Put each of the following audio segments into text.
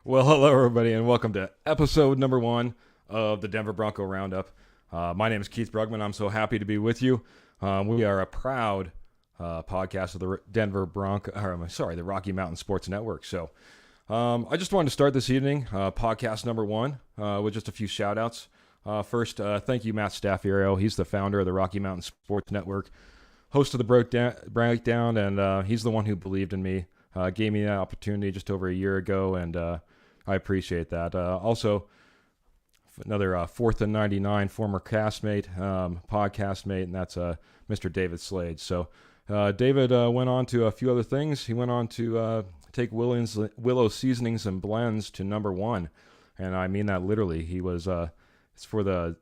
Well, hello everybody, and welcome to episode number one of the Denver Bronco Roundup. My name is Keith Brugman. I'm so happy to be with you. We are a proud podcast of the Denver Bronco, the Rocky Mountain Sports Network. So, I just wanted to start this evening, podcast number one, with just a few shout outs. First, thank you, Matt Staffiero. He's the founder of the Rocky Mountain Sports Network, host of the Breakdown, and he's the one who believed in me, gave me that opportunity just over a year ago, and I appreciate that. Also, another Fourth and 99 former castmate, podcast mate, and that's Mr. David Slade. So David went on to a few other things. He went on to take Willow Seasonings and Blends to number one, and I mean that literally. He was it's for the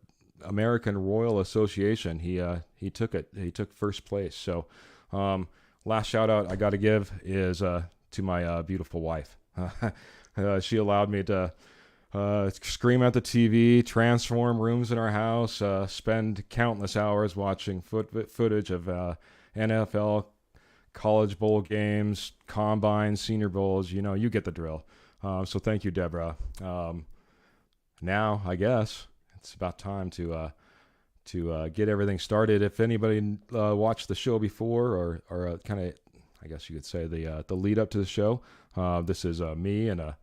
American Royal Association. He took it. He took first place. So last shout out I got to give is to my beautiful wife. She allowed me to scream at the TV, transform rooms in our house, spend countless hours watching footage of NFL, college bowl games, combines, senior bowls. You know, you get the drill. So thank you, Deborah. Now, I guess it's about time to get everything started. If anybody watched the show before, or kind of, I guess you could say the lead up to the show, this is me and a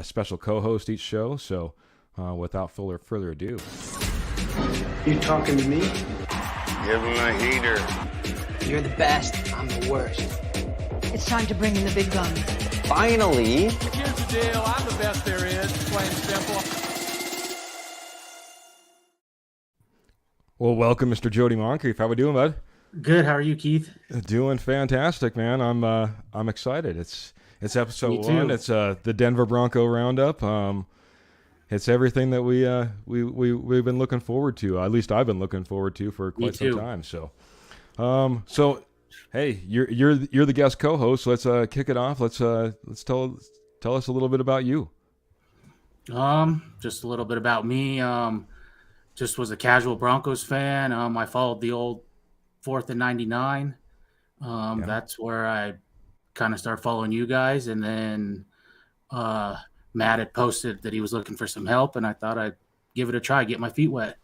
special co-host each show. So without further ado. You talking to me? Give him a heater. You're the best. I'm the worst. It's time to bring in the big guns. Finally. Here's the deal. I'm the best there is. Plain and simple. Well, welcome, Mr. Jody Moncrief. How we doing, bud? Good. How are you, Keith? Doing fantastic, man. I'm excited. It's episode Me too. one. It's the Denver Bronco Roundup. It's everything that we've been looking forward to. At least I've been looking forward to for quite some time. So, hey, you're the guest co-host. Let's kick it off. Let's tell us a little bit about you. Just a little bit about me. Just was a casual Broncos fan. I followed the old Fourth and 99. That's where I kind of started following you guys, and then Matt had posted that he was looking for some help, and I thought I'd give it a try, get my feet wet.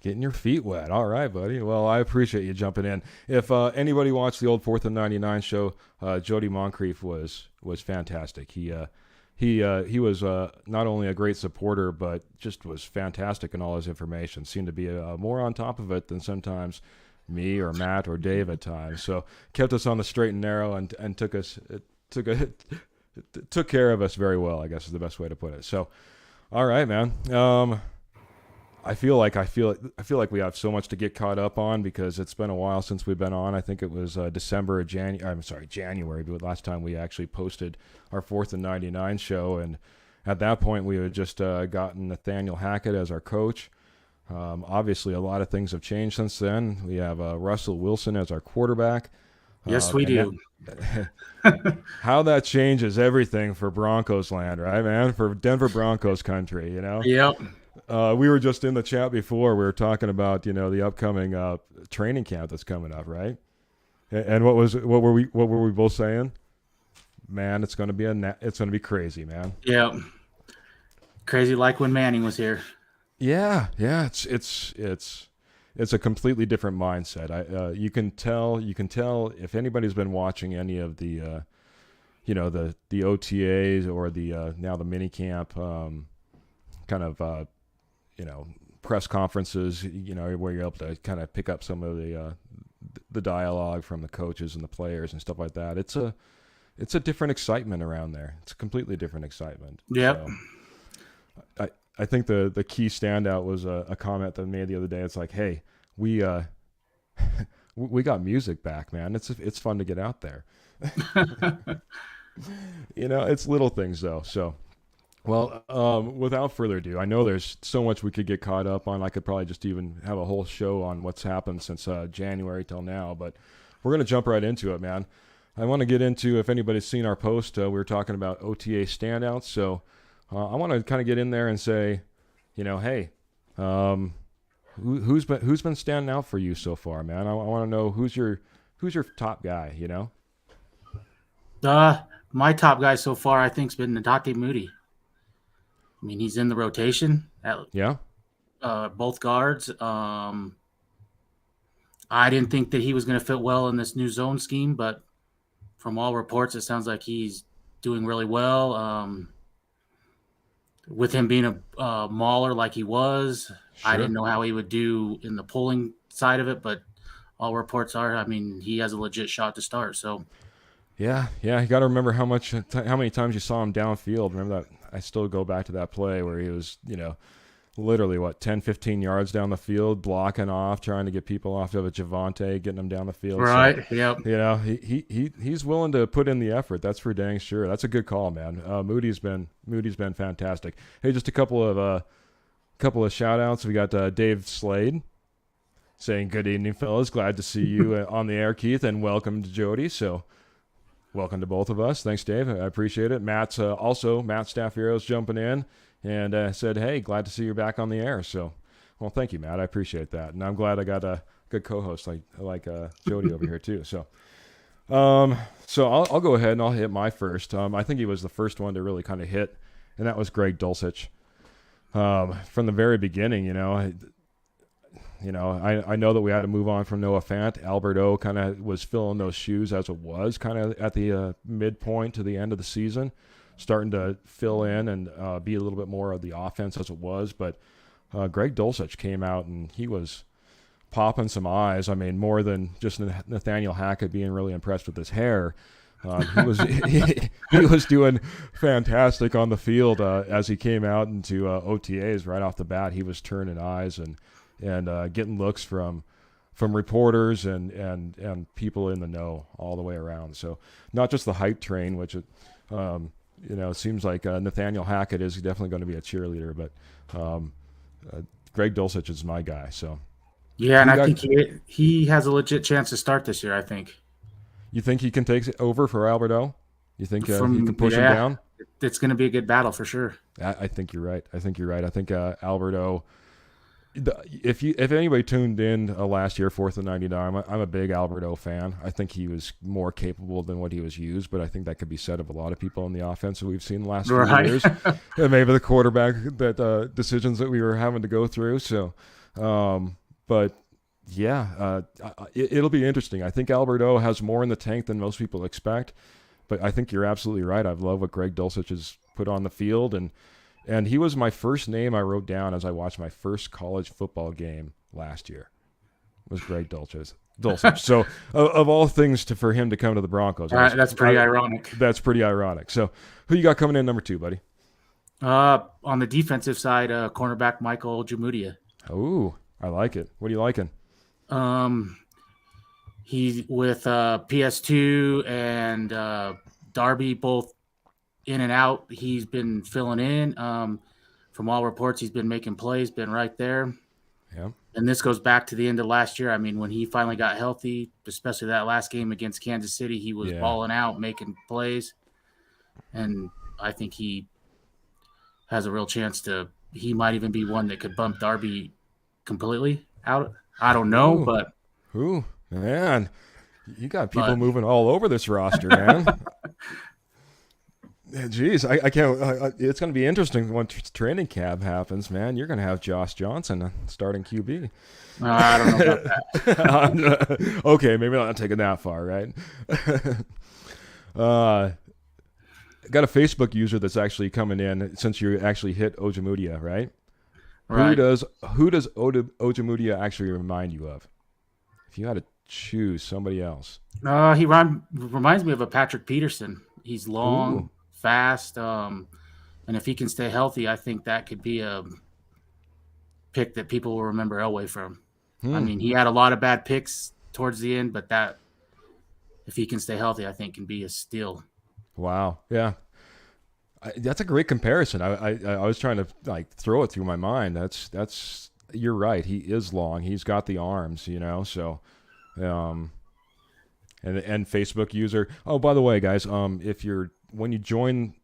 Getting your feet wet. All right, buddy. Well, I appreciate you jumping in. If anybody watched the old Fourth and 99 show, Jody Moncrief was fantastic. He was not only a great supporter, but just was fantastic in all his information. Seemed to be more on top of it than sometimes me or Matt or Dave at times. So kept us on the straight and narrow, and took care of us very well, I guess is the best way to put it. So, all right, man. I feel like we have so much to get caught up on because it's been a while since we've been on. I think it was January, but last time we actually posted our Fourth and 99 show, and at that point we had just gotten Nathaniel Hackett as our coach. Obviously, a lot of things have changed since then. We have Russell Wilson as our quarterback. Yes, we do. How that changes everything for Broncos land, right, man? For Denver Broncos country, you know? Yep. We were just in the chat before. We were talking about, the upcoming training camp that's coming up, right? And what were we both saying? Man, it's going to be crazy, man. Yep. Crazy like when Manning was here. Yeah, it's a completely different mindset. You can tell if anybody's been watching any of the the OTAs or the now the mini camp press conferences, where you're able to kind of pick up some of the dialogue from the coaches and the players and stuff like that. It's a different excitement around there. It's a completely different excitement. Yep. So, I think the key standout was a comment that I made the other day. It's like, hey, we got music back, man. It's fun to get out there. It's little things though. So, well, without further ado, I know there's so much we could get caught up on. I could probably just even have a whole show on what's happened since January till now, but we're gonna jump right into it, man. I want to get into, if anybody's seen our post, we were talking about OTA standouts. So I want to kind of get in there and say, hey, who's been standing out for you so far, man? I want to know who's your top guy, My top guy so far, I think, has been Nadate Moody. I mean, he's in the rotation at Yeah. both guards. I didn't think that he was going to fit well in this new zone scheme, but from all reports, it sounds like he's doing really well. With him being a mauler like he was, I Sure. didn't know how he would do in the pulling side of it, but all reports are, I mean, he has a legit shot to start. So Yeah. You got to remember how many times you saw him downfield. Remember that? I still go back to that play where he was, literally 10, 15 yards down the field, blocking off, trying to get people off of a Javante, getting them down the field. right, So, yep. he's willing to put in the effort. That's for dang sure. That's a good call, man. Moody's been fantastic. Hey, just a couple of shout outs. We got Dave Slade saying, "Good evening, fellas. Glad to see you on the air, Keith, and welcome to Jody." So, welcome to both of us. Thanks, Dave. I appreciate it. Matt Staffiro's jumping in and said, "Hey, glad to see you back on the air." So, well, thank you, Matt. I appreciate that, and I'm glad I got a good co-host like Jody over here too. So, I'll go ahead and I'll hit my first. I think he was the first one to really kind of hit, and that was Greg Dulcich. From the very beginning, I know that we had to move on from Noah Fant. Albert O kind of was filling those shoes as it was kind of at the midpoint to the end of the season, starting to fill in and be a little bit more of the offense as it was. But Greg Dulcich came out and he was popping some eyes. I mean, more than just Nathaniel Hackett being really impressed with his hair. He was doing fantastic on the field as he came out into OTAs right off the bat. He was turning eyes and getting looks from reporters and people in the know all the way around. So not just the hype train, which it seems like Nathaniel Hackett is definitely going to be a cheerleader, but Greg Dulcich is my guy. So yeah, and I think he has a legit chance to start this year. I think. You think he can take it over for Albert O? You think he can push him down? It's going to be a good battle for sure. I think you're right. I think Albert O. If anybody tuned in last year, 4th and 99, I'm a big Albert O fan. I think he was more capable than what he was used, but I think that could be said of a lot of people in the offense that we've seen the last few years. And maybe the quarterback decisions that we were having to go through. So, but yeah, it'll be interesting. I think Albert O has more in the tank than most people expect, but I think you're absolutely right. I love what Greg Dulcich has put on the field, and he was my first name I wrote down as I watched my first college football game last year. Was Greg Dulcich. So, of all things for him to come to the Broncos, that's pretty ironic. That's pretty ironic. So, who you got coming in number 2, buddy? On the defensive side, cornerback Michael Jamudia. Oh, I like it. What are you liking? He's with PS2 and Darby both in and out. He's been filling in. From all reports, he's been making plays, been right there. Yeah. And this goes back to the end of last year. I mean, when he finally got healthy, especially that last game against Kansas City, he was balling out, making plays. And I think he has a real chance he might even be one that could bump Darby completely out. I don't know, but. Ooh, man. You got people moving all over this roster, man. Jeez, I can't. It's going to be interesting when training camp happens, man. You're going to have Josh Johnson starting QB. I don't know about that. Okay, maybe not taking that far, right? Got a Facebook user that's actually coming in since you actually hit Ojemudia, right? Right. Who does Ojemudia actually remind you of? If you had to choose somebody else, he reminds me of a Patrick Peterson. He's long. Ooh. Fast, and if he can stay healthy, I think that could be a pick that people will remember Elway from. I mean, he had a lot of bad picks towards the end, but that, if he can stay healthy, I think can be a steal. Wow, yeah, that's a great comparison. I was trying to throw it through my mind. That's you're right. He is long. He's got the arms, So, and Facebook user. Oh, by the way, guys, when you join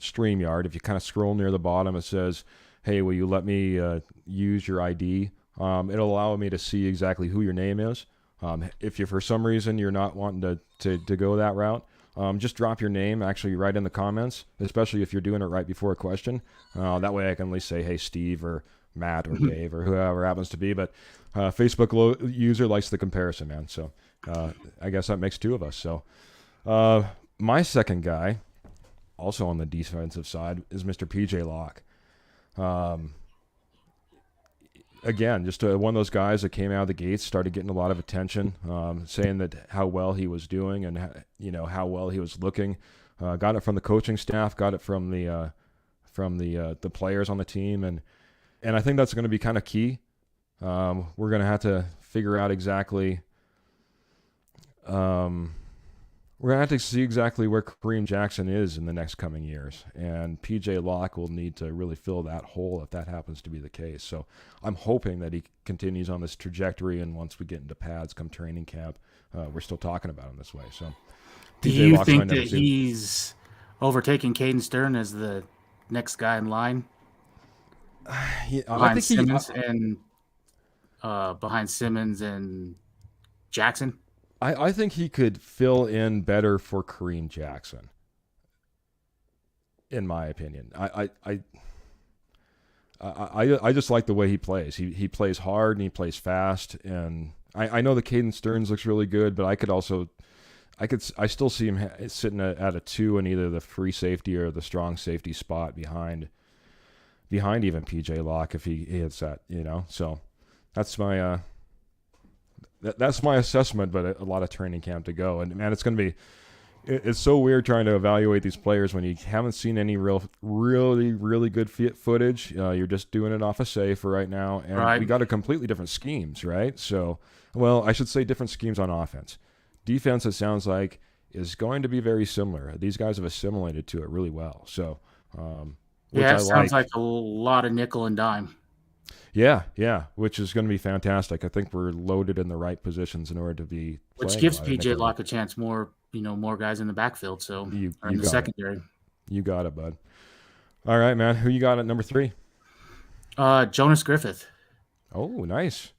StreamYard, if you kind of scroll near the bottom, it says, "Hey, will you let me use your ID?" It'll allow me to see exactly who your name is. If you for some reason you're not wanting to go that route, just drop your name actually right in the comments, especially if you're doing it right before a question. That way I can at least say, hey, Steve or Matt or Dave or whoever happens to be. But Facebook user likes the comparison, man. So I guess that makes two of us. So my second guy, also on the defensive side, is Mr. PJ Locke. Again, just one of those guys that came out of the gates, started getting a lot of attention, saying that how well he was doing and how well he was looking. Got it from the coaching staff, got it from the players on the team, and I think that's going to be kind of key. We're going to have to figure out exactly. We're going to have to see exactly where Kareem Jackson is in the next coming years. And P.J. Locke will need to really fill that hole if that happens to be the case. So I'm hoping that he continues on this trajectory, and once we get into pads come training camp, we're still talking about him this way. So, do you think that he's overtaking Caden Stern as the next guy in line? Behind Simmons and Jackson? I think he could fill in better for Kareem Jackson, in my opinion. I just like the way he plays. He plays hard and he plays fast, and I know the Caden Stearns looks really good, but I still see him sitting at a 2 in either the free safety or the strong safety spot behind even PJ Locke if he hits that, So that's my that's my assessment, but a lot of training camp to go. And man, it's so weird trying to evaluate these players when you haven't seen any really good footage. You're just doing it off a say for right now. And we got a completely different schemes, right? So, well, I should say different schemes on offense. Defense, it sounds like, is going to be very similar. These guys have assimilated to it really well. So, it sounds like a lot of nickel and dime. Yeah, which is going to be fantastic. I think we're loaded in the right positions in order to be playing. Which gives PJ Locke a chance more guys in the backfield, in the secondary. You got it, bud. All right, man. Who you got at number 3? Jonas Griffith. Oh, nice.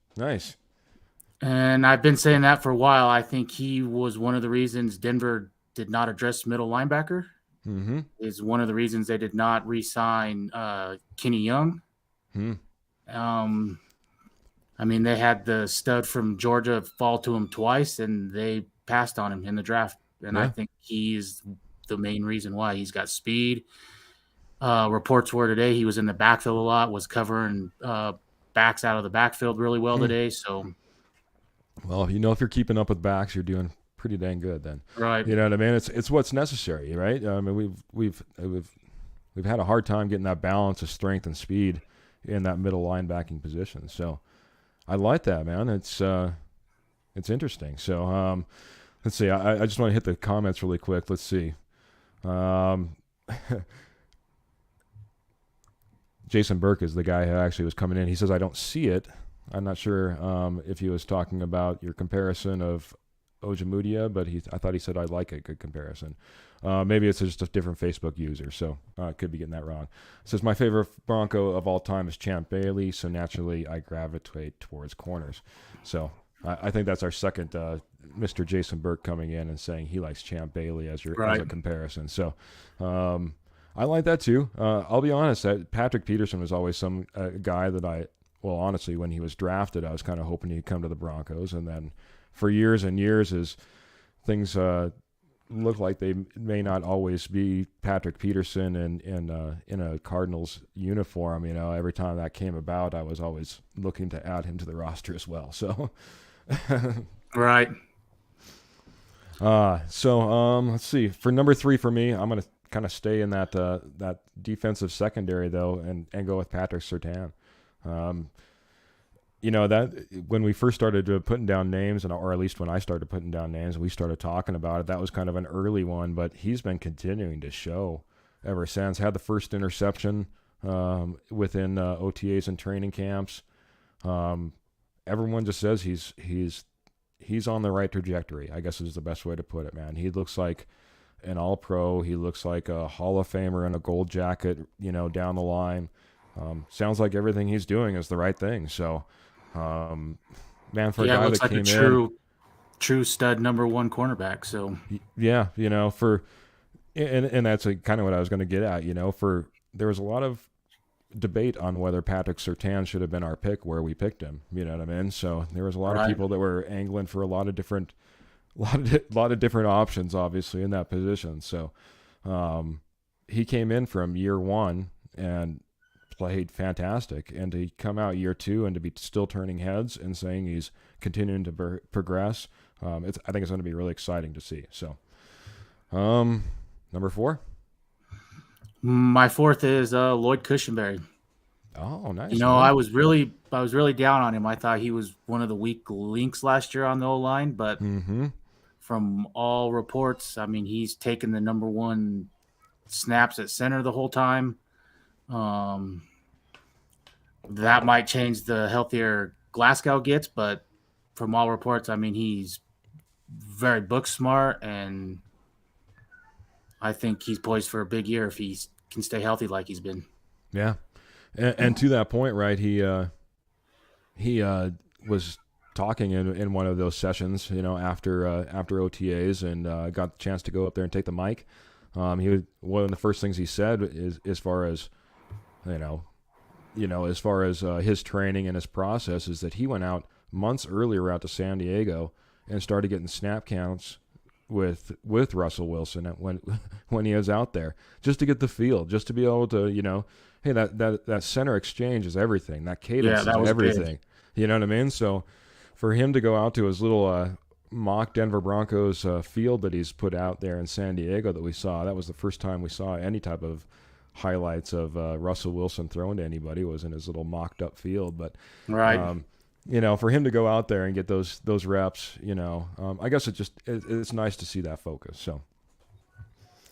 And I've been saying that for a while. I think he was one of the reasons Denver did not address middle linebacker. Mm-hmm. Is one of the reasons they did not re-sign Kenny Young. They had the stud from Georgia fall to him twice, and they passed on him in the draft. And I think he's the main reason why. He's got speed. Reports were today he was in the backfield a lot, was covering backs out of the backfield really well today. So, well, if you're keeping up with backs, you're doing pretty dang good then. Right. You know what I mean? It's what's necessary, right? I mean, we've had a hard time getting that balance of strength and speed in that middle linebacking position. So I like that, man. It's interesting. So let's see. I just want to hit the comments really quick. Let's see. Jason Burke is the guy who actually was coming in. He says, I don't see it. I'm not sure if he was talking about your comparison of Ojemudia, but I thought he said I like a good comparison. Maybe it's just a different Facebook user, so I could be getting that wrong. It says, my favorite Bronco of all time is Champ Bailey, so naturally I gravitate towards corners. So I think that's our second Mr. Jason Burke coming in and saying he likes Champ Bailey as a comparison. So I like that too. I'll be honest, Patrick Peterson was always some guy that honestly, when he was drafted, I was kind of hoping he'd come to the Broncos, and then for years and years, as things look like they may not always be Patrick Peterson in a Cardinals uniform, every time that came about, I was always looking to add him to the roster as well. So, right. Let's see. For number 3 for me, I'm going to kind of stay in that defensive secondary though, and go with Patrick Surtain. That when we first started putting down names, or at least when I started putting down names, we started talking about it. That was kind of an early one, but he's been continuing to show ever since. Had the first interception within OTAs and training camps. Everyone just says he's on the right trajectory, I guess is the best way to put it, man. He looks like an all-pro. He looks like a Hall of Famer in a gold jacket, down the line. Sounds like everything he's doing is the right thing. So, man, for a guy that came in, true stud number one cornerback. So Yeah, and that's kind of what I was going to get at. There was a lot of debate on whether Patrick Surtain should have been our pick where we picked him. You know what I mean? So there was a lot of people that were angling for a lot of different options, obviously, in that position. So he came in from year one and played fantastic, and to come out year two and to be still turning heads and saying he's continuing to progress, I think it's going to be really exciting to see. So, number 4. my fourth is Lloyd Cushenberry. Oh, nice. You know, I was really down on him. I thought he was one of the weak links last year on the O-line, but from all reports, I mean, he's taken the number one snaps at center the whole time. That might change the healthier Glasgow gets, but from all reports, I mean, he's very book smart, and I think he's poised for a big year if he can stay healthy like he's been. Yeah. And to that point, right, he was talking in one of those sessions, after OTAs, and got the chance to go up there and take the mic. One of the first things he said is, as far as his training and his process, is that he went out months earlier out to San Diego and started getting snap counts with Russell Wilson when he was out there, just to get the feel, just to be able to, hey, that center exchange is everything. That cadence is everything. Big. You know what I mean? So for him to go out to his little mock Denver Broncos field that he's put out there in San Diego that we saw, that was the first time we saw any type of highlights of Russell Wilson throwing to anybody, was in his little mocked up field. But for him to go out there and get those reps, I guess it's nice to see that focus. So,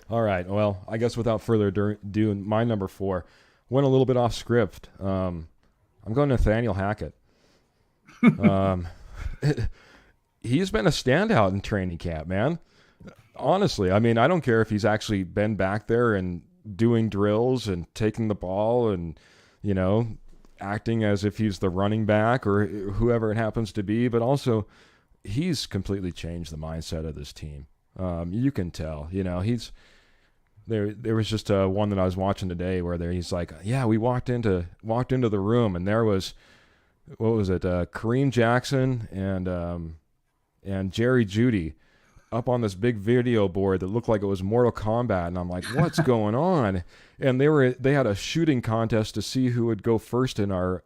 all right, well, I guess without further ado, my number 4 went a little bit off script. I'm going Nathaniel Hackett. He's been a standout in training camp, man. Honestly, I mean, I don't care if he's actually been back there and doing drills and taking the ball and, acting as if he's the running back or whoever it happens to be, but also he's completely changed the mindset of this team. You can tell, he's there was just one that I was watching today where he's like, yeah, we walked into the room and there was, what was it? Kareem Jackson and Jerry Jeudy up on this big video board that looked like it was Mortal Kombat, and I'm like, what's going on? And they had a shooting contest to see who would go first in our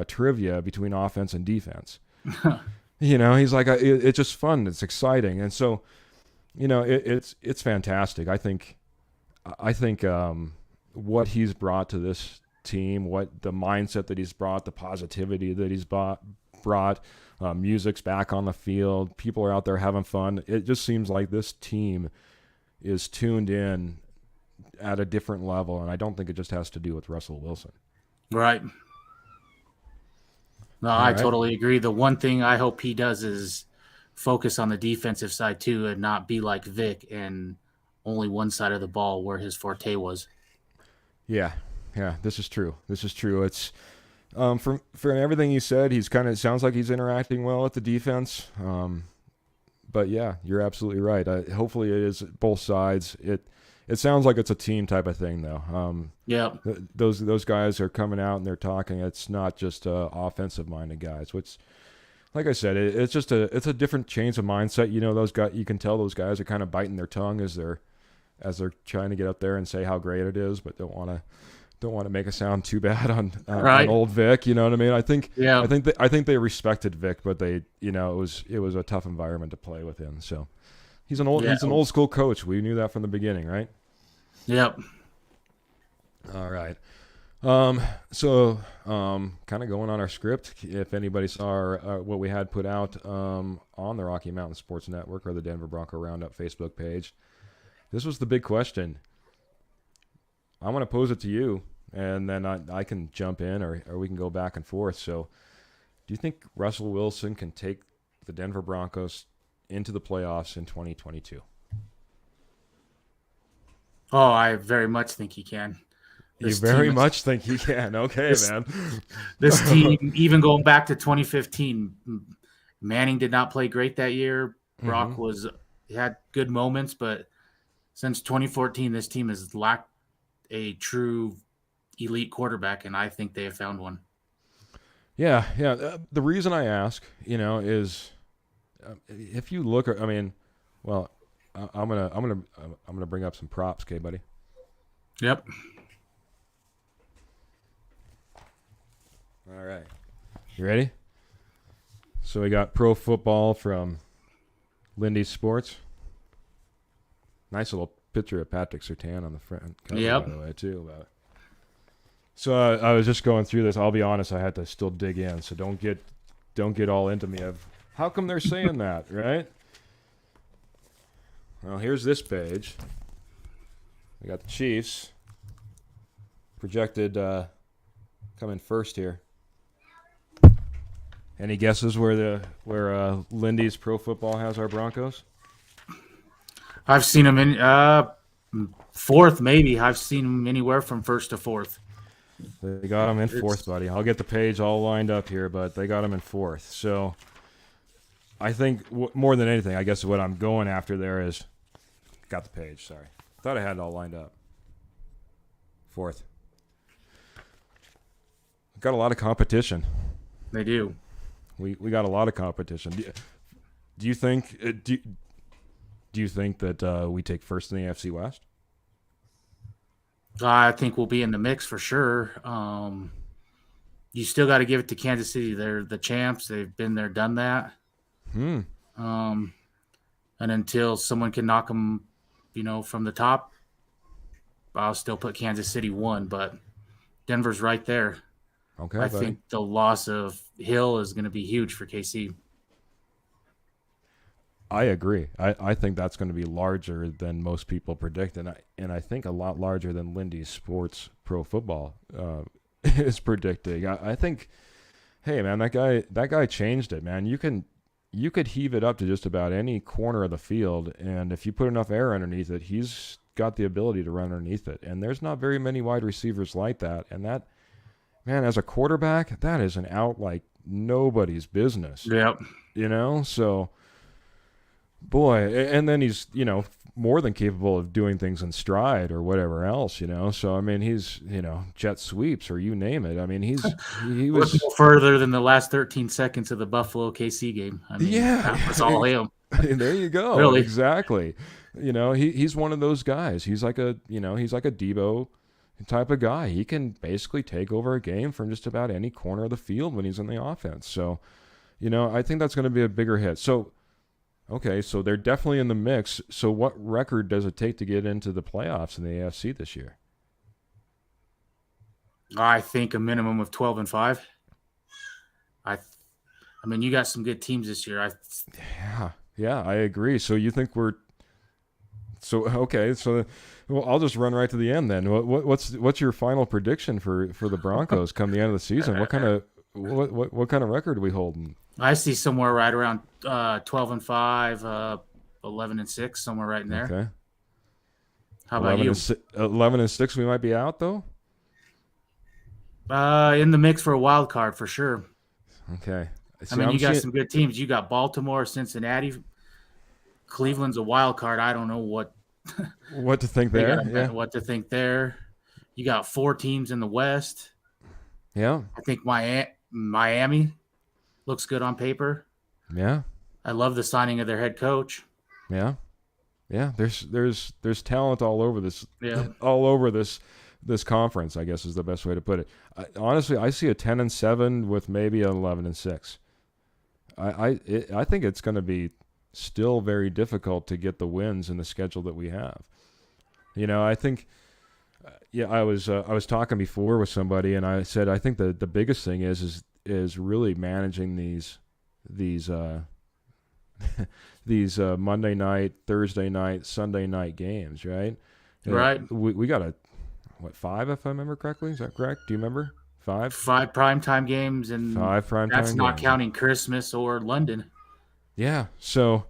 trivia between offense and defense. He's like, it's just fun, it's exciting, and so it's fantastic. I think what he's brought to this team, what the mindset that he's brought, the positivity that he's brought. Music's back on the field. People are out there having fun. It just seems like this team is tuned in at a different level, and I don't think it just has to do with Russell Wilson. Right. No, I totally agree. The one thing I hope he does is focus on the defensive side too, and not be like Vic and only one side of the ball where his forte was. Yeah, this is true. It's from everything he said, he's sounds like he's interacting well with the defense. But yeah, you're absolutely right. Hopefully it is both sides. It sounds like it's a team type of thing though. Those guys are coming out and they're talking. It's not just offensive minded guys, which, like I said, it's a different change of mindset. Those guys, you can tell those guys are kind of biting their tongue as they're trying to get up there and say how great it is, but don't want to make it sound too bad on old Vic. You know what I mean? I think they respected Vic, but they, it was a tough environment to play within. So he's an old school coach. We knew that from the beginning, right? Yep. All right. So kind of going on our script, if anybody saw what we had put out on the Rocky Mountain Sports Network or the Denver Bronco Roundup Facebook page, this was the big question. I want to pose it to you, and then I can jump in, or we can go back and forth. So, do you think Russell Wilson can take the Denver Broncos into the playoffs in 2022? Oh, I very much think he can. You very much think he can. Okay, man. This team, even going back to 2015, Manning did not play great that year. Brock had good moments, but since 2014, this team has lacked a true elite quarterback, and I think they have found one. Yeah. The reason I ask, is if you look at, well, I'm gonna bring up some props, okay, buddy? Yep. All right. You ready? So we got Pro Football from Lindy's Sports. Nice little picture of Patrick Surtain on the front cover, by the way, too. So I was just going through this. I'll be honest, I had to still dig in, so don't get all into me of how come they're saying that, right? Well, here's this page. We got the Chiefs projected coming first here. Any guesses where Lindy's Pro Football has our Broncos? I've seen them in fourth, maybe. I've seen them anywhere from first to fourth. They got them in fourth, buddy. I'll get the page all lined up here, but they got them in fourth. So I think more than anything, I guess what I'm going after there is got the page. Sorry, thought I had it all lined up. Fourth. Got a lot of competition. They do. We got a lot of competition. Do you think do you think that we take first in the AFC West? I think we'll be in the mix for sure. You still got to give it to Kansas City. They're the champs. They've been there, done that. And until someone can knock them, from the top, I'll still put Kansas City 1. But Denver's right there. Okay, I think the loss of Hill is going to be huge for KC. I agree. I think that's going to be larger than most people predict, and I think a lot larger than Lindy's Sports Pro Football is predicting. I think, hey man, that guy changed it, man. You could heave it up to just about any corner of the field, and if you put enough air underneath it, he's got the ability to run underneath it. And there's not very many wide receivers like that. And that, man, as a quarterback, that is an out like nobody's business. Yep. So. Boy, and then he's, more than capable of doing things in stride or whatever else, So, he's, jet sweeps or you name it. He was further than the last 13 seconds of the Buffalo KC game. That was all him. There you go. Really? Exactly. He's one of those guys. He's like a Debo type of guy. He can basically take over a game from just about any corner of the field when he's in the offense. So, I think that's going to be a bigger hit. So, okay, so they're definitely in the mix. So what record does it take to get into the playoffs in the AFC this year? I think a minimum of 12-5. You got some good teams this year. Yeah, I agree. So you think well, I'll just run right to the end then. What's your final prediction for the Broncos come the end of the season? What kind of record are we holding? I see somewhere right around 12-5, 11-6, somewhere right in there. Okay. How about you? 11-6, we might be out though. In the mix for a wild card for sure. Okay. You got some good teams. You got Baltimore, Cincinnati, Cleveland's a wild card. I don't know what to think there. What to think there. You got 4 teams in the West. Yeah. I think Miami looks good on paper. Yeah. I love the signing of their head coach. Yeah. Yeah. There's talent all over this. Yeah. All over this conference, I guess is the best way to put it. Honestly, I see a 10-7 with maybe an 11-6. I think it's going to be still very difficult to get the wins in the schedule that we have. I think. I was talking before with somebody, and I said I think the biggest thing is really managing these Monday night, Thursday night, Sunday night games, right? Right. We got 5 if I remember correctly. Is that correct? Do you remember 5? 5 primetime games, and 5 primetime. That's not games. counting Christmas or London. Yeah. So,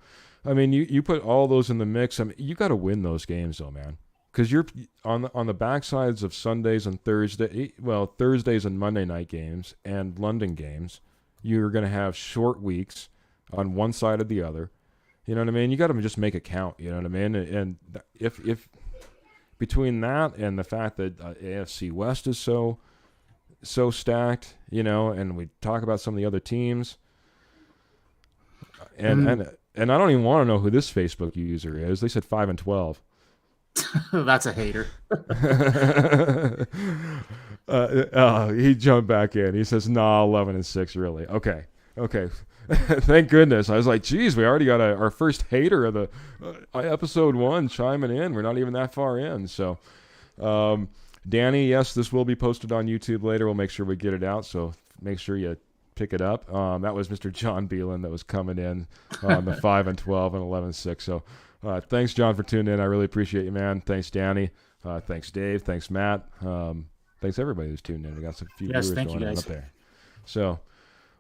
you put all those in the mix. You got to win those games, though, man. Because you're on the backsides of Sundays and Thursdays and Monday night games and London games, you're going to have short weeks on one side or the other. You know what I mean? You got to just make it count. You know what I mean? And if between that and the fact that AFC West is so stacked, you know, and we talk about some of the other teams, and I don't even want to know who this Facebook user is. They said 5-12. That's a hater. He jumped back in. He says, "Nah, 11-6, really." Okay. Thank goodness. I was like, "Geez, we already got our first hater of the episode 1 chiming in. We're not even that far in." So, Danny, yes, this will be posted on YouTube later. We'll make sure we get it out. So make sure you pick it up. That was Mr. John Beelan that was coming in on the 5-12 and 11-6. So. Thanks, John, for tuning in. I really appreciate you, man. Thanks, Danny. Thanks, Dave. Thanks, Matt. Thanks, everybody who's tuned in. We got some few viewers going on up there. So,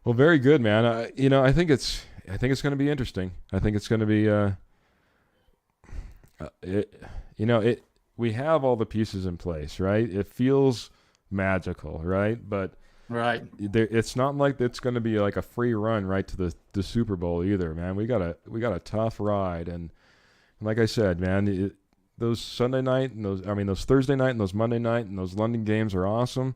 well, very good, man. I think it's going to be interesting. I think it's going to be, we have all the pieces in place, right? It feels magical, right? But right, it's not like it's going to be like a free run right to the Super Bowl either, man. We got a tough ride, and like I said, man, those Sunday night and those Thursday night and those Monday night and those London games are awesome,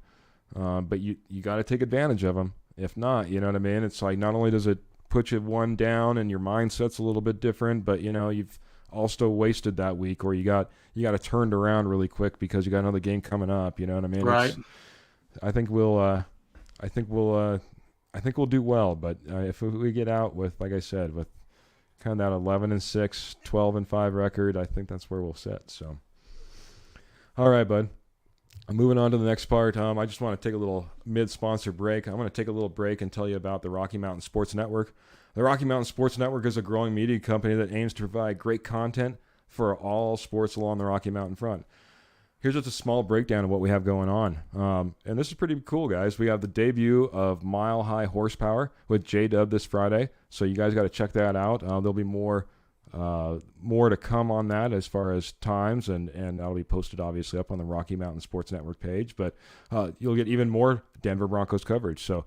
but you got to take advantage of them. If not, you know what I mean? It's like not only does it put you one down and your mindset's a little bit different, but you've also wasted that week, or you got it turned around really quick because you got another game coming up. You know what I mean? Right. I think we'll do well, but if we get out with, like I said, with kind of that 11-6, 12-5 record, I think that's where we'll sit. So, all right, bud. I'm moving on to the next part. I just want to take a little mid-sponsor break. I'm going to take a little break and tell you about the Rocky Mountain Sports Network. The Rocky Mountain Sports Network is a growing media company that aims to provide great content for all sports along the Rocky Mountain front. Here's just a small breakdown of what we have going on. And this is pretty cool, guys. We have the debut of Mile High Horsepower with J-Dub this Friday. So you guys got to check that out. There'll be more to come on that as far as times, and that'll be posted, obviously, up on the Rocky Mountain Sports Network page. But you'll get even more Denver Broncos coverage. So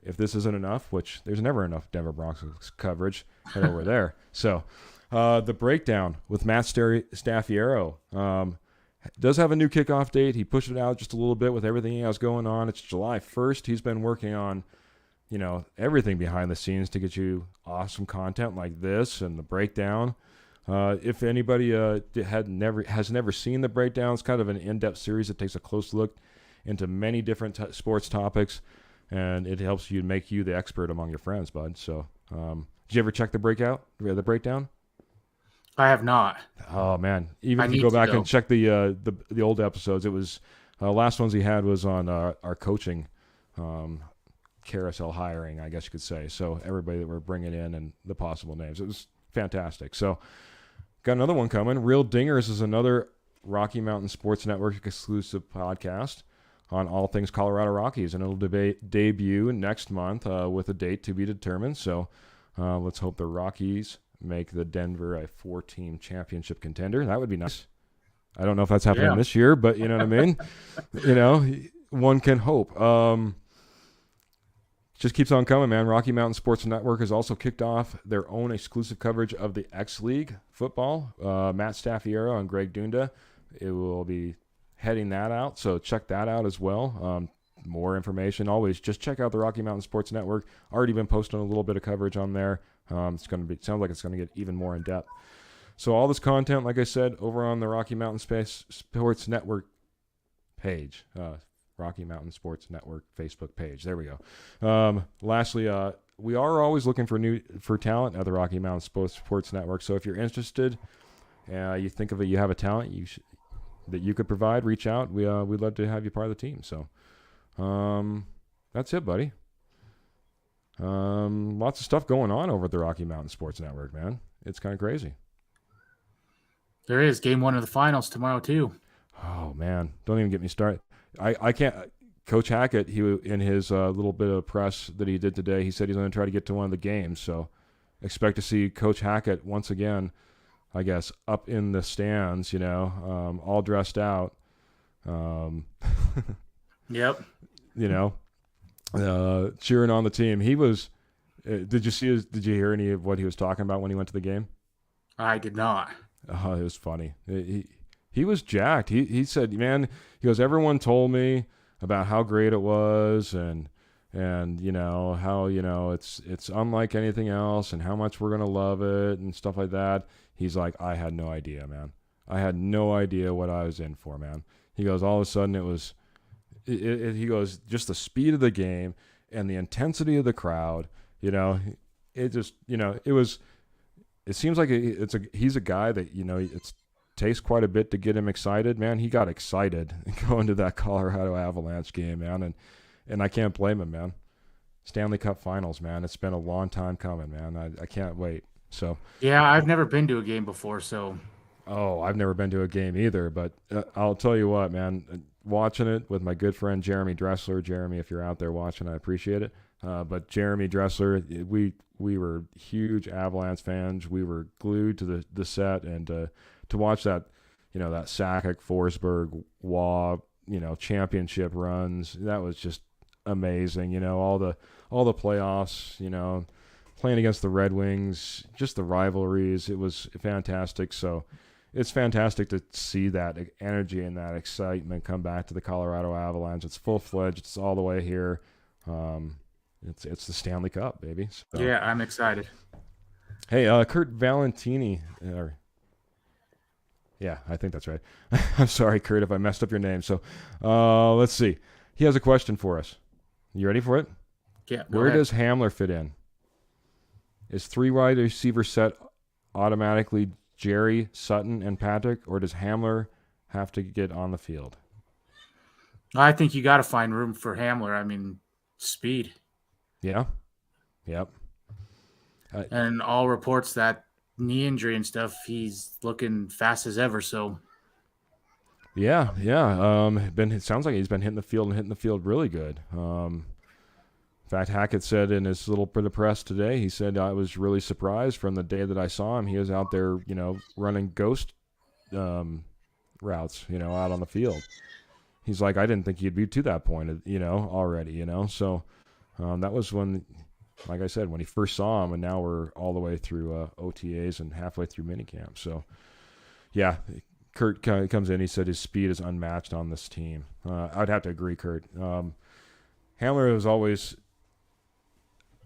if this isn't enough, which there's never enough Denver Broncos coverage, head over there. So the breakdown with Matt Staffiero. Does have a new kickoff date. He pushed it out just a little bit with everything he has going on. It's July 1st. He's been working on, everything behind the scenes to get you awesome content like this and the breakdown. If anybody has never seen the breakdown, it's kind of an in-depth series that takes a close look into many different sports topics, and it helps you make you the expert among your friends, bud. So, did you ever check the breakdown? I have not. Oh man! Even if you go back and check the old episodes, it was last ones he had was on our coaching carousel hiring, I guess you could say. So everybody that we're bringing in and the possible names, it was fantastic. So got another one coming. Real Dingers is another Rocky Mountain Sports Network exclusive podcast on all things Colorado Rockies, and it'll debut next month with a date to be determined. So let's hope the Rockies make the Denver a 4-team championship contender. That would be nice. I don't know if that's happening this year, but you know what I mean? One can hope. Just keeps on coming, man. Rocky Mountain Sports Network has also kicked off their own exclusive coverage of the X-League football. Matt Staffiero and Greg Dunda, it will be heading that out, so check that out as well. More information, always just check out the Rocky Mountain Sports Network. Already been posting a little bit of coverage on there. Sounds like it's going to get even more in depth. So all this content, like I said, over on the Rocky Mountain Sports Network page, Rocky Mountain Sports Network Facebook page. There we go. Lastly, we are always looking for talent at the Rocky Mountain Sports Network. So if you're interested, you think of it, you have a talent that you could provide, reach out. We'd love to have you part of the team. So that's it, buddy. Lots of stuff going on over at the Rocky Mountain Sports Network, man. It's kind of crazy. There is game 1 of the finals tomorrow too. Oh man, don't even get me started. I can't. Coach Hackett, he in his little bit of press that he did today, he said he's going to try to get to one of the games. So expect to see Coach Hackett once again, I guess, up in the stands. All dressed out. Yep. Cheering on the team. He was Did you see did you hear any of what he was talking about when he went to the game? I did not. Oh, it was funny. He was jacked. He said, man, he goes, everyone told me about how great it was and how, it's unlike anything else and how much we're going to love it and stuff like that. He's like, I had no idea, man. I had no idea what I was in for, man. He goes, all of a sudden he goes, just the speed of the game and the intensity of the crowd, it just, it seems like he's a guy that, it takes quite a bit to get him excited, man. He got excited going to that Colorado Avalanche game, man. And I can't blame him, man. Stanley Cup Finals, man. It's been a long time coming, man. I can't wait. So yeah, I've never been to a game before, so. Oh, I've never been to a game either, but I'll tell you what, man. Watching it with my good friend Jeremy Dressler. Jeremy, if you're out there watching, I appreciate it. But Jeremy Dressler, we were huge Avalanche fans. We were glued to the set, and to watch that, that Sakic, Forsberg, Waugh, championship runs, that was just amazing. All the playoffs, playing against the Red Wings, just the rivalries, it was fantastic. So it's fantastic to see that energy and that excitement come back to the Colorado Avalanche. It's full-fledged. It's all the way here. It's the Stanley Cup, baby. So. Yeah, I'm excited. Hey, Kurt Valentini. Yeah, I think that's right. I'm sorry, Kurt, if I messed up your name. So let's see. He has a question for us. You ready for it? Yeah. Where does Hamler fit in? Is 3 wide receiver set automatically Jerry, Sutton, and Patrick, or does Hamler have to get on the field? I think you got to find room for Hamler. I mean, speed. Yeah. Yep. And all reports that knee injury and stuff, he's looking fast as ever. So. Yeah. It sounds like he's been hitting the field really good. In fact, Hackett said in his little bit of press today, he said, I was really surprised from the day that I saw him. He was out there, running ghost routes, out on the field. He's like, I didn't think he'd be to that point, already, So that was when, like I said, when he first saw him, and now we're all the way through OTAs and halfway through minicamp. So, yeah, Kurt comes in. He said his speed is unmatched on this team. I'd have to agree, Kurt. Hamler was always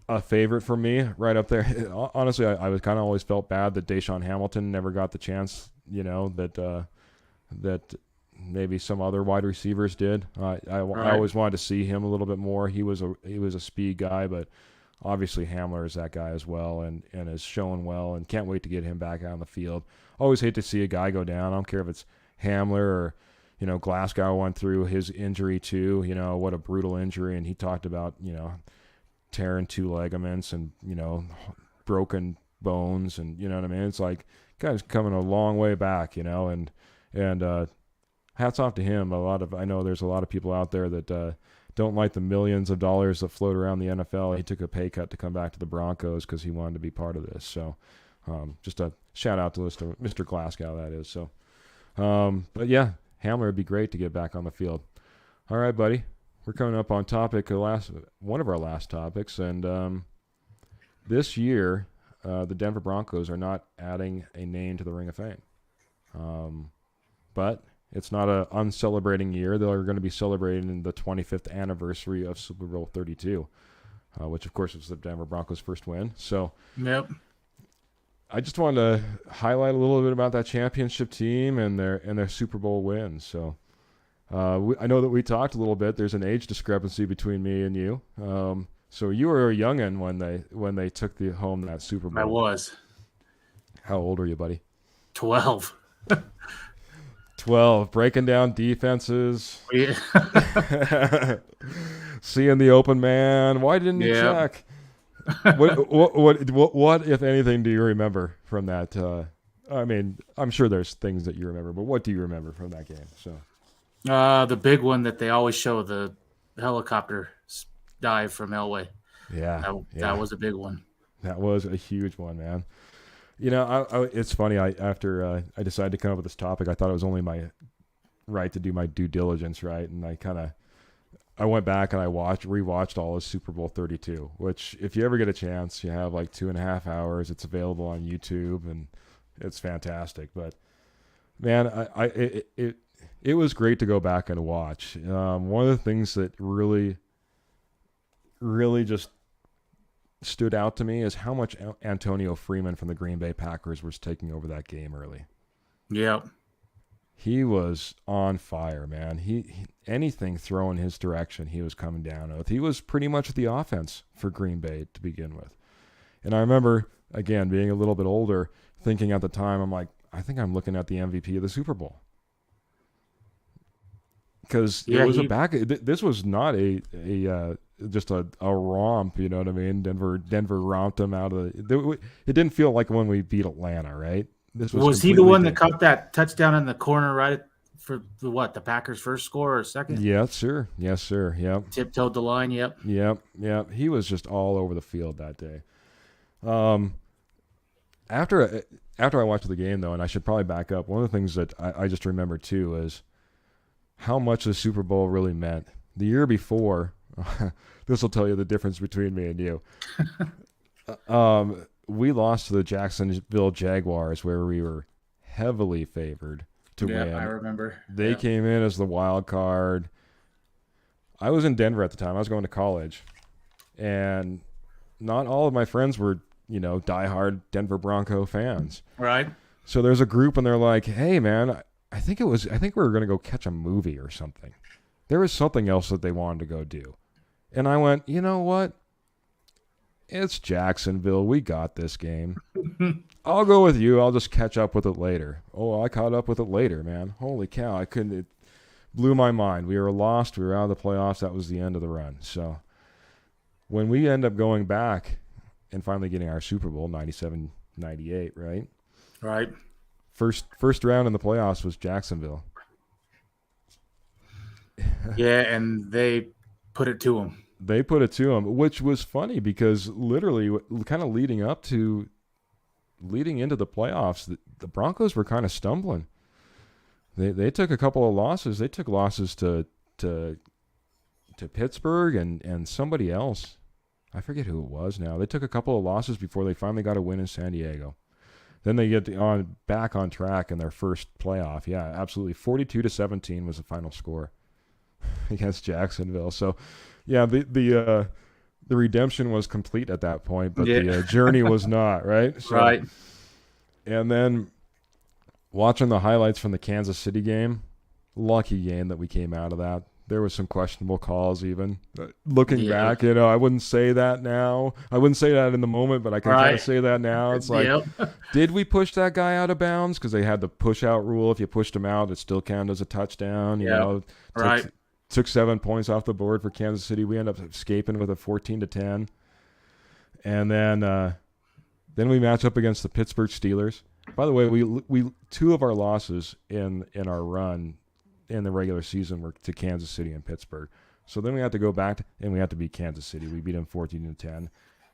a favorite for me, right up there. Honestly, I was kind of always felt bad that Deshaun Hamilton never got the chance, that maybe some other wide receivers did. I always wanted to see him a little bit more. He was a speed guy, but obviously Hamler is that guy as well, and has shown well, and can't wait to get him back out on the field. Always hate to see a guy go down. I don't care if it's Hamler or Glasgow went through his injury too. What a brutal injury, and he talked about tearing 2 ligaments and broken bones, and you know what I mean. It's like guy's coming a long way back, and hats off to him. I know there's a lot of people out there that don't like the millions of dollars that float around the NFL. He took a pay cut to come back to the Broncos because he wanted to be part of this. So just a shout out to Mr. Glasgow, that is. So, but yeah, Hamler would be great to get back on the field. All right, buddy. We're coming up on one of our last topics, and this year the Denver Broncos are not adding a name to the Ring of Fame. But it's not an uncelebrating year. They're going to be celebrating the 25th anniversary of Super Bowl 32, which, of course, was the Denver Broncos' first win. So yep. I just wanted to highlight a little bit about that championship team and their Super Bowl win. So I know that we talked a little bit. There's an age discrepancy between me and you. So you were a youngin' when they took home that Super Bowl. I was. How old are you, buddy? 12. 12, breaking down defenses. Yeah. Seeing the open man. Why didn't you check? What, if anything, do you remember from that? I mean, I'm sure there's things that you remember, but what do you remember from that game? So, the big one that they always show, the helicopter dive from Elway. Yeah, that was a big one. That was a huge one, man. It's funny. After I decided to come up with this topic, I thought it was only my right to do my due diligence, right? And I went back and I rewatched all of Super Bowl 32, which if you ever get a chance, you have like 2.5 hours. It's available on YouTube and it's fantastic. But man, it was great to go back and watch. One of the things that really just stood out to me is how much Antonio Freeman from the Green Bay Packers was taking over that game early. Yep. He was on fire, man. He anything thrown his direction, he was coming down with. He was pretty much the offense for Green Bay to begin with. And I remember, again, being a little bit older, thinking at the time, I'm like, I think I'm looking at the MVP of the Super Bowl. Because this was not just a romp, you know what I mean? Denver romped them out of it didn't feel like when we beat Atlanta, right? This was he the one that caught that touchdown in the corner right for the Packers' first score or second? Yes, sir. Yep. Tiptoed the line. Yep. He was just all over the field that day. After I watched the game, though, and I should probably back up, one of the things that I just remember, too, is how much the Super Bowl really meant. The year before, this will tell you the difference between me and you. We lost to the Jacksonville Jaguars, where we were heavily favored to win. Yeah, I remember. They came in as the wild card. I was in Denver at the time. I was going to college. And not all of my friends were, diehard Denver Bronco fans. Right. So there's a group, and they're like, hey, man, I think we were going to go catch a movie or something. There was something else that they wanted to go do. And I went, you know what? It's Jacksonville. We got this game. I'll go with you. I'll just catch up with it later. Oh, I caught up with it later, man. Holy cow. It blew my mind. We were lost. We were out of the playoffs. That was the end of the run. So when we end up going back and finally getting our Super Bowl, 97-98, right? Right. First round in the playoffs was Jacksonville. Yeah, and they put it to them. They put it to him, which was funny because literally kind of leading into the playoffs, the Broncos were kind of stumbling. They took a couple of losses. They took losses to Pittsburgh and somebody else. I forget who it was now. They took a couple of losses before they finally got a win in San Diego. Then they get back on track in their first playoff. Yeah, absolutely. 42-17 was the final score against Jacksonville. So, yeah, the redemption was complete at that point, but the journey was not, right? So, right. And then watching the highlights from the Kansas City game, lucky game that we came out of that. There was some questionable calls even. Looking back, I wouldn't say that now. I wouldn't say that in the moment, but I can kind of say that now. It's like, did we push that guy out of bounds? Because they had the push-out rule. If you pushed him out, it still counted as a touchdown. Took 7 points off the board for Kansas City. We end up escaping with a 14-10. And then we match up against the Pittsburgh Steelers. By the way, we two of our losses in our run in the regular season were to Kansas City and Pittsburgh. So then we have to go back and we have to beat Kansas City. We beat them 14-10.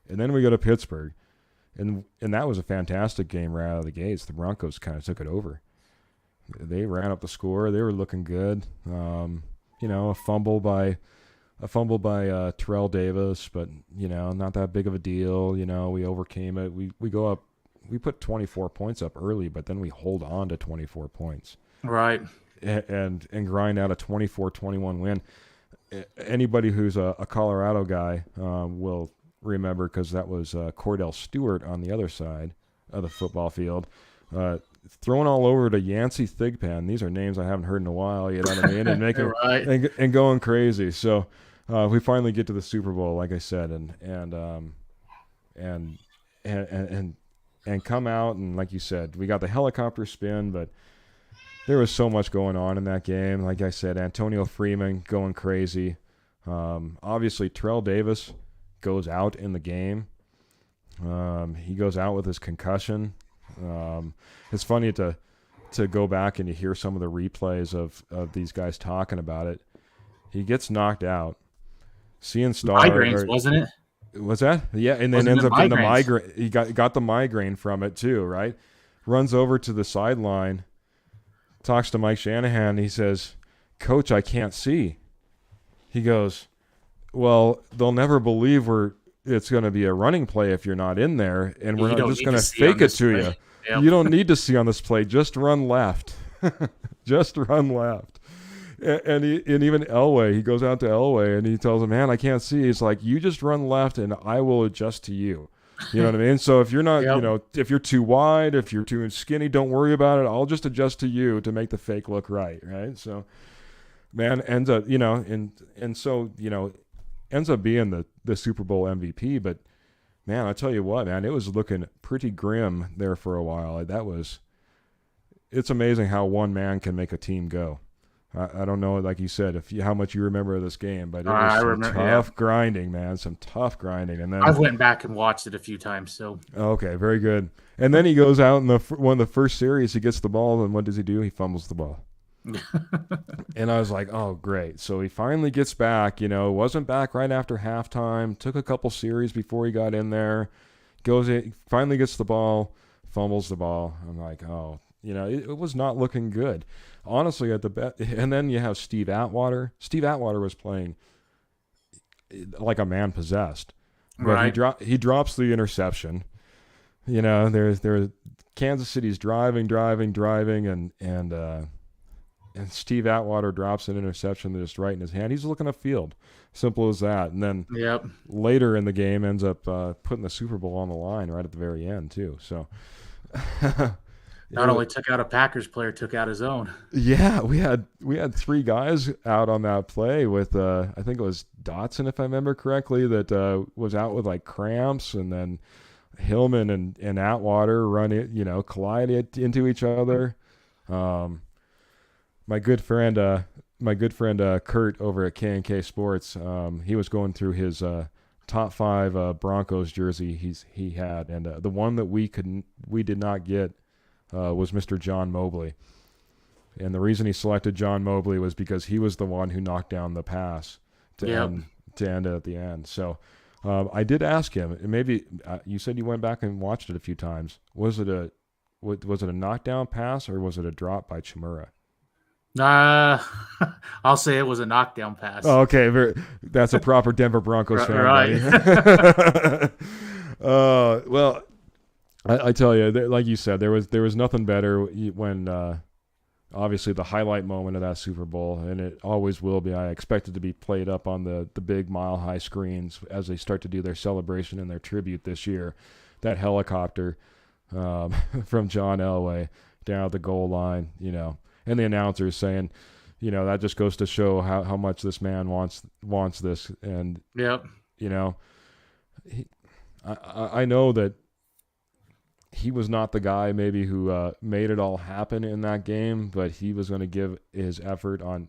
And then we go to Pittsburgh. And that was a fantastic game right out of the gates. The Broncos kind of took it over. They ran up the score. They were looking good. A fumble by Terrell Davis, but not that big of a deal. We overcame it. We go up. We put 24 points up early, but then we hold on to 24 points. Right. And grind out a 24-21 win. Anybody who's a Colorado guy will remember, because that was Cordell Stewart on the other side of the football field. Thrown all over to Yancey Thigpen. These are names I haven't heard in a while, you know what I mean? And making right. and going crazy. So we finally get to the Super Bowl, like I said, and come out, and like you said, we got the helicopter spin, but there was so much going on in that game. Like I said, Antonio Freeman going crazy. Obviously, Terrell Davis goes out in the game. He goes out with his concussion. It's funny to go back and you hear some of the replays of these guys talking about it. He gets knocked out. Seeing Star, migraines, wasn't it? What's that? Yeah, and then ends up getting the migraine. He got the migraine from it too, right? Runs over to the sideline, talks to Mike Shanahan. He says, "Coach, I can't see." he goes, well, they'll never believe it's going to be a running play if you're not in there, and we're not just going to fake it to you. Yep. You don't need to see on this play. Just run left. Just run left. And even Elway, he goes out to Elway and he tells him, man, I can't see. He's like, you just run left and I will adjust to you. You know what I mean? So if you're not, if you're too wide, if you're too skinny, don't worry about it. I'll just adjust to you to make the fake look right. So, man, ends up, ends up being the Super Bowl MVP. But, man, I tell you what, man, it was looking pretty grim there for a while. It's amazing how one man can make a team go. I don't know, like you said, how much you remember of this game, but it was tough grinding, man. Some tough grinding, and then I've went back and watched it a few times. So okay, very good. And then he goes out in one of the first series, he gets the ball, and what does he do? He fumbles the ball. And I was like, oh, great. So he finally gets back. Wasn't back right after halftime. Took a couple series before he got in there. Goes in, finally gets the ball, fumbles the ball. I'm like, oh. It was not looking good, honestly. And then you have Steve Atwater. Steve Atwater was playing like a man possessed, but right. He drops the interception. There's Kansas City's driving, and Steve Atwater drops an interception just right in his hand. He's looking upfield, simple as that. And then later in the game ends up putting the Super Bowl on the line right at the very end too. So. Not only took out a Packers player, took out his own. Yeah, we had 3 guys out on that play with I think it was Dotson, if I remember correctly, that was out with like cramps, and then Hillman and Atwater collided into each other. My good friend Kurt over at K&K Sports, he was going through his top 5 Broncos jersey he had, and the one that we did not get. Was Mr. John Mobley. And the reason he selected John Mobley was because he was the one who knocked down the pass to end it at the end. So I did ask him, and maybe you said you went back and watched it a few times. Was it a knockdown pass or was it a drop by Chimura? I'll say it was a knockdown pass. Oh, okay, that's a proper Denver Broncos fan. Right. Well, I tell you, like you said, there was nothing better when obviously the highlight moment of that Super Bowl, and it always will be. I expect it to be played up on the big mile-high screens as they start to do their celebration and their tribute this year. That helicopter from John Elway down at the goal line, and the announcers saying, that just goes to show how much this man wants this. And, I know that he was not the guy maybe who made it all happen in that game, but he was going to give his effort on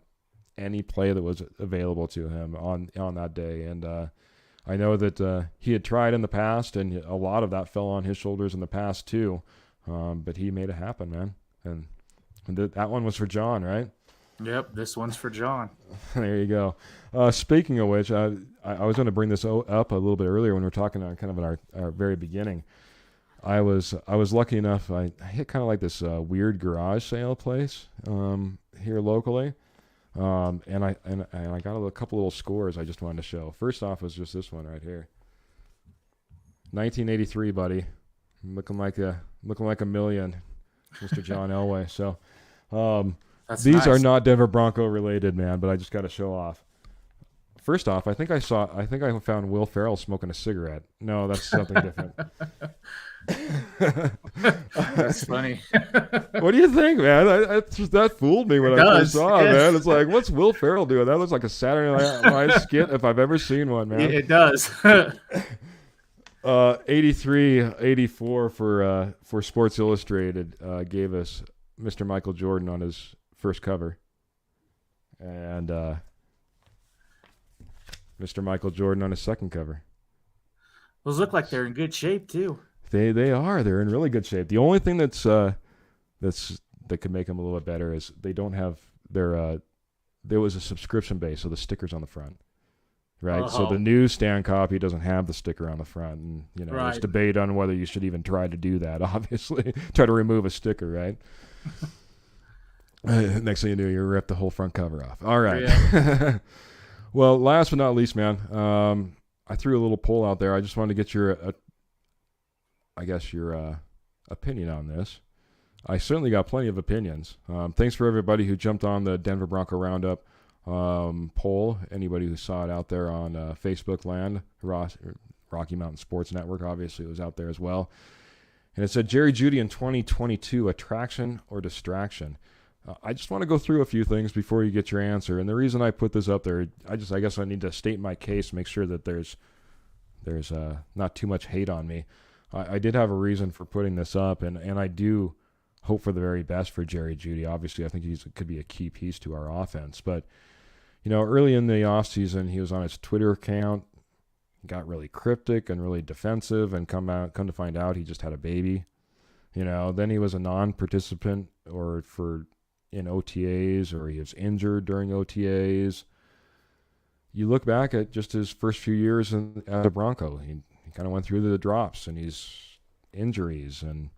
any play that was available to him on that day. And I know that he had tried in the past, and a lot of that fell on his shoulders in the past too. But he made it happen, man. And that one was for John, right? Yep, this one's for John. There you go. Speaking of which, I was going to bring this up a little bit earlier when we were talking on kind of in our very beginning. I was lucky enough. I hit kind of like this weird garage sale place here locally, and I got a couple little scores I just wanted to show. First off was just this one right here. 1983, buddy, looking like a million, Mr. John Elway. So these are not Denver Bronco related, man, but I just got to show off. First off, I think I found Will Ferrell smoking a cigarette. No, that's something different. That's funny. What do you think, man? That fooled me when I first saw it, man. It's like, what's Will Ferrell doing? That looks like a Saturday Night Live skit if I've ever seen one, man. It does. 83, 84 for Sports Illustrated gave us Mr. Michael Jordan on his first cover. And Mr. Michael Jordan on his second cover. Those look like they're in good shape too. They are. They're in really good shape. The only thing that could make them a little bit better is they don't have their. There was a subscription base, so the sticker's on the front, right? Uh-huh. So the newsstand copy doesn't have the sticker on the front, and there's debate on whether you should even try to do that. Obviously, try to remove a sticker, right? Next thing you do, you rip the whole front cover off. All right. Yeah. Well, last but not least, man, I threw a little poll out there. I just wanted to get your opinion on this. I certainly got plenty of opinions. Thanks for everybody who jumped on the Denver Bronco Roundup poll. Anybody who saw it out there on Facebook land, Rocky Mountain Sports Network, obviously it was out there as well. And it said, Jerry Jeudy in 2022, attraction or distraction? I just want to go through a few things before you get your answer. And the reason I put this up there, I guess I need to state my case, make sure that there's not too much hate on me. I did have a reason for putting this up, and I do hope for the very best for Jerry Jeudy. Obviously, I think could be a key piece to our offense. But, early in the offseason, he was on his Twitter account, got really cryptic and really defensive, and come to find out he just had a baby. Then he was a non-participant in OTAs, or he was injured during OTAs. You look back at just his first few years as a Bronco, he kind of went through the drops and his injuries, and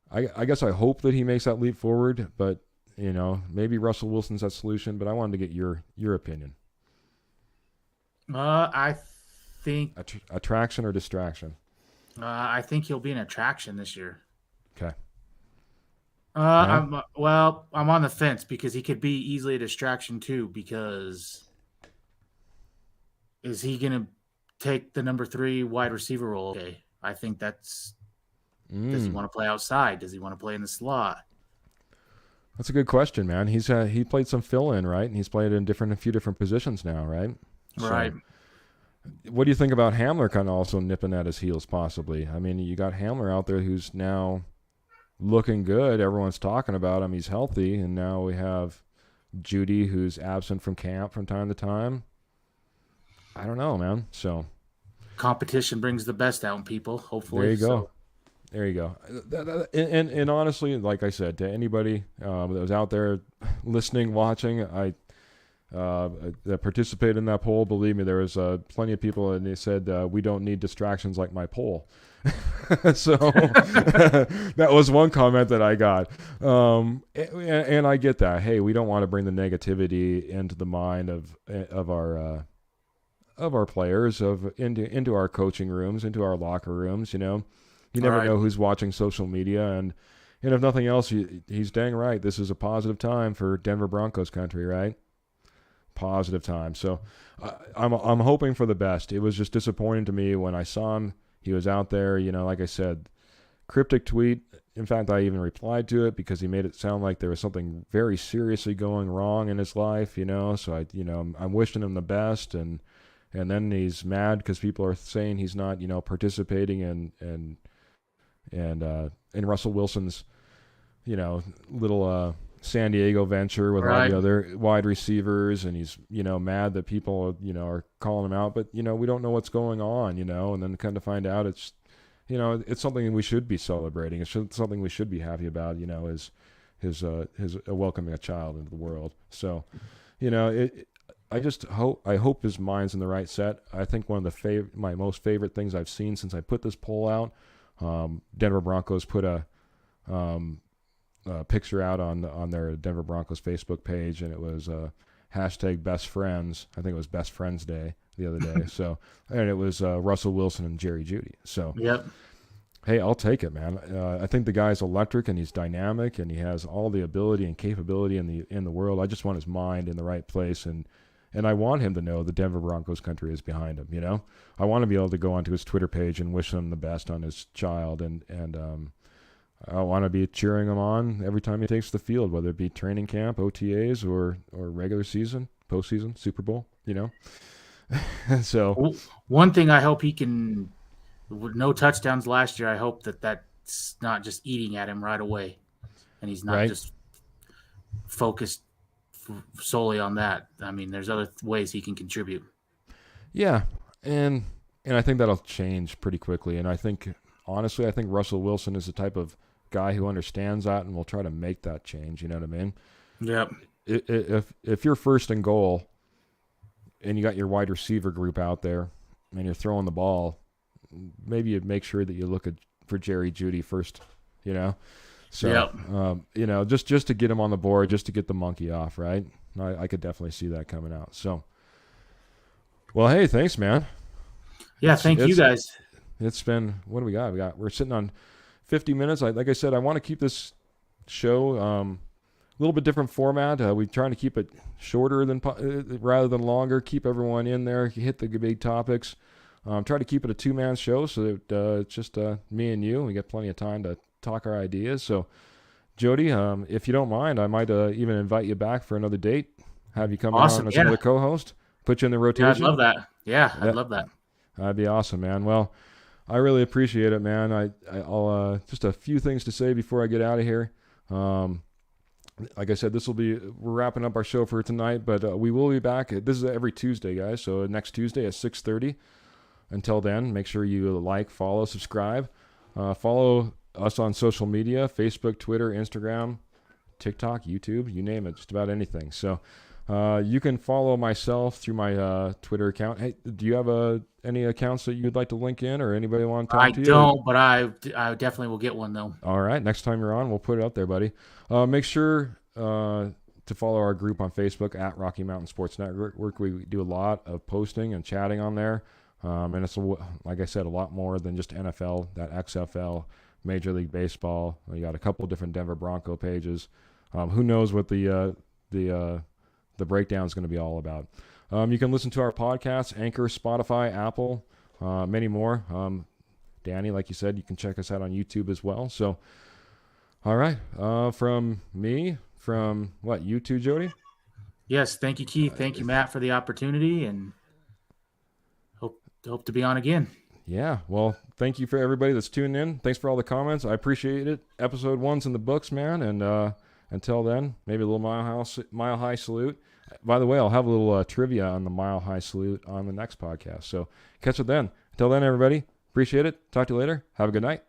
I guess I hope that he makes that leap forward, but maybe Russell Wilson's that solution. But I wanted to get your opinion. I think attraction or distraction. I think he'll be an attraction this year. Okay. I'm on the fence because he could be easily a distraction too. Because is he going to take the number 3 wide receiver role? Okay, I think that's. Does he want to play outside? Does he want to play in the slot? That's a good question, man. He played some fill-in, right? And he's played in a few different positions now, right? Right. So, what do you think about Hamler kind of also nipping at his heels possibly? I mean, you got Hamler out there who's now looking good. Everyone's talking about him. He's healthy. And now we have Jeudy, who's absent from camp from time to time. I don't know, man. So competition brings the best out in people, hopefully. There you go. There you go. And honestly, like I said, to anybody that was out there listening, watching, that participated in that poll, believe me, there was plenty of people, and they said, we don't need distractions like my poll. So that was one comment that I got. And I get that. Hey, we don't want to bring the negativity into the mind of our players, into our coaching rooms, into our locker rooms, You never know who's watching social media, and if nothing else, he's dang right. This is a positive time for Denver Broncos country, right? Positive time. So I'm hoping for the best. It was just disappointing to me when I saw him. He was out there, like I said, cryptic tweet. In fact, I even replied to it because he made it sound like there was something very seriously going wrong in his life, So I'm wishing him the best, and then he's mad because people are saying he's not, participating in Russell Wilson's, little San Diego venture with all the other wide receivers, and he's, mad that people, are calling him out, but, we don't know what's going on, and then kind of find out it's, it's something we should be celebrating. It's something we should be happy about, is his welcoming a child into the world. So, I hope his mind's in the right set. I think one of my most favorite things I've seen since I put this poll out, Denver Broncos put a picture out on their Denver Broncos Facebook page, and it was hashtag best friends. I think it was Best Friends Day the other day. So, and it was Russell Wilson and Jerry Jeudy. So, yep. Hey, I'll take it, man. I think the guy's electric, and he's dynamic, and he has all the ability and capability in the world. I just want his mind in the right place, and I want him to know the Denver Broncos country is behind him, I want to be able to go onto his Twitter page and wish him the best on his child, and I want to be cheering him on every time he takes the field, whether it be training camp, OTAs, or regular season, postseason, Super Bowl, So one thing I hope he can, with no touchdowns last year, I hope that's not just eating at him right away, and he's not just focused solely on that. I mean, there's other ways he can contribute. Yeah, and I think that'll change pretty quickly. And I think, honestly, Russell Wilson is the type of guy who understands that and will try to make that change. You know what I mean? Yep. If you're first and goal and you got your wide receiver group out there and you're throwing the ball, maybe you make sure that you look for Jerry Jeudy first, So, yep. Just to get him on the board, just to get the monkey off, right? I could definitely see that coming out. So, Well, hey, thanks, man. Yeah, thank you guys. It's been, what do we got? We're sitting on 50 minutes. Like I said, I want to keep this show a little bit different format. We're trying to keep it shorter rather than longer. Keep everyone in there. Hit the big topics. Try to keep it a two-man show so that it's just me and you. We get plenty of time to talk our ideas. So, Jody, if you don't mind, I might even invite you back for another date. Have you come on as another co-host. Put you in the rotation. Yeah, I'd love that. Yeah, I'd love that. That'd be awesome, man. Well, I really appreciate it, man. I'll just a few things to say before I get out of here. Like I said, we're wrapping up our show for tonight, but we will be back. This is every Tuesday, guys. So next Tuesday at 6:30. Until then, make sure you like, follow, subscribe. Follow us on social media: Facebook, Twitter, Instagram, TikTok, YouTube, you name it, just about anything. So you can follow myself through my Twitter account. Hey, do you have any accounts that you'd like to link in, or anybody want to talk to you? I don't, but I definitely will get one, though. All right. Next time you're on, we'll put it out there, buddy. Make sure to follow our group on Facebook at Rocky Mountain Sports Network. We do a lot of posting and chatting on there. And it's, like I said, a lot more than just NFL, that XFL, Major League Baseball. You got a couple of different Denver Bronco pages. Who knows what the breakdown is going to be all about. You can listen to our podcasts, Anchor, Spotify, Apple, many more. Danny, like you said, you can check us out on YouTube as well. So, all right. From you too, Jody? Yes, thank you, Keith. Thank you, Matt, for the opportunity, and hope to be on again. Yeah, well, thank you for everybody that's tuned in. Thanks for all the comments. I appreciate it. Episode 1's in the books, man, and until then, maybe a little mile high salute. By the way, I'll have a little trivia on the mile high salute on the next podcast. So catch it then. Until then, everybody, appreciate it. Talk to you later. Have a good night.